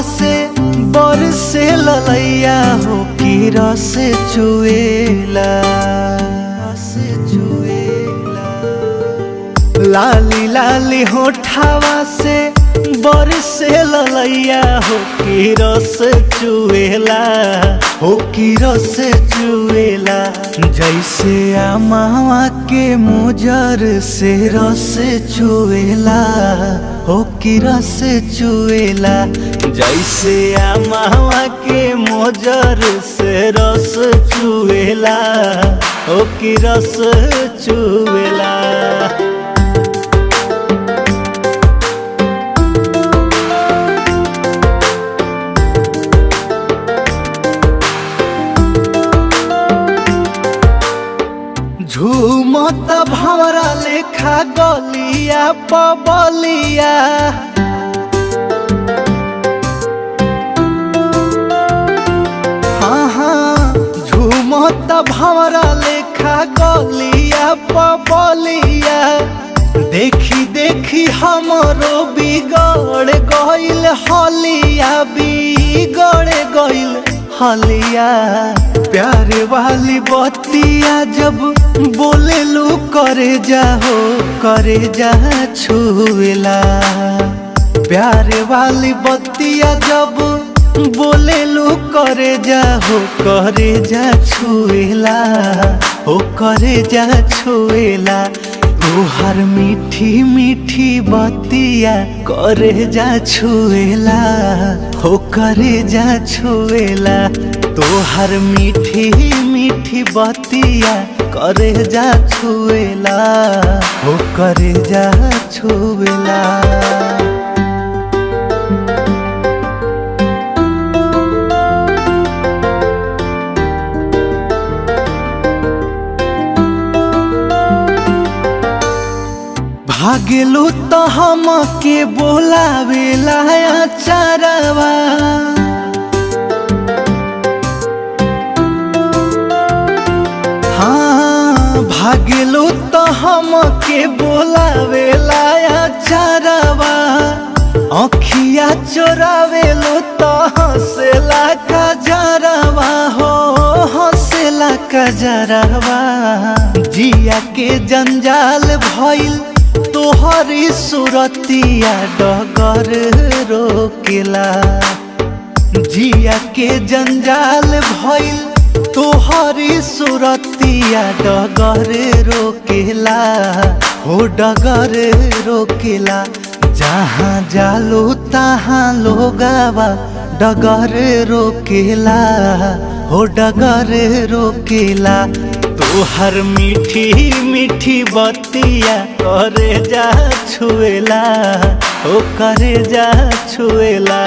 से बरसे ललैया हो कि रस चुएला, लाली लाली होठावा से बरसे ललैया हो कि रस चुएला, हो कि रस चुएला। जैसे आमावा के मुजर से रस चुएला, हो कि रस चुएला। जैसे आमावा के मुजर से रस चुएला, हो कि रस चुएला। झूमत भंवरा लेखा गलिया पबलिया, हाँ हाँ झूमत भंवरा लेखा गलिया पबलिया। देखी देखी हमरो बिगड़ गइल हलिया, बिगड़ गइल हलिया। प्यारे वाली बतिया जब बोले लू करे जा हो, करे जा छुएला। प्यारे वाली बतिया जब बोले लू करे जा हो, करे जा छुएला, हो करे जा छुएला। तोहर मीठी मीठी बतिया करे जा छुएला, हो करे जा छुएला। तोहर मीठी मीठी बतिया करे जा छुएला, हो करे जा छुएला। भागेलू तो हमके बोलावेला अचारवा, हाँ भागेलू तो हमके बोलावेला अचारवा। अखिया चोरावेलू तो हंसेला कजरवा हो, हंसेला कजरवा। जिया के जंजाल भइल तोहरी सुरतिया डगर रोकेला। जिया के जंजाल भइल तोहरी सुरतिया डगर रोकेला, हो डगर रोकेला। जहाँ जालो तहाँ लोगावा डगर रोकेला, हो डगर रोकेला। तोहर मीठी मीठी बतिया करे जा छुएला, हो करे जा छुएला।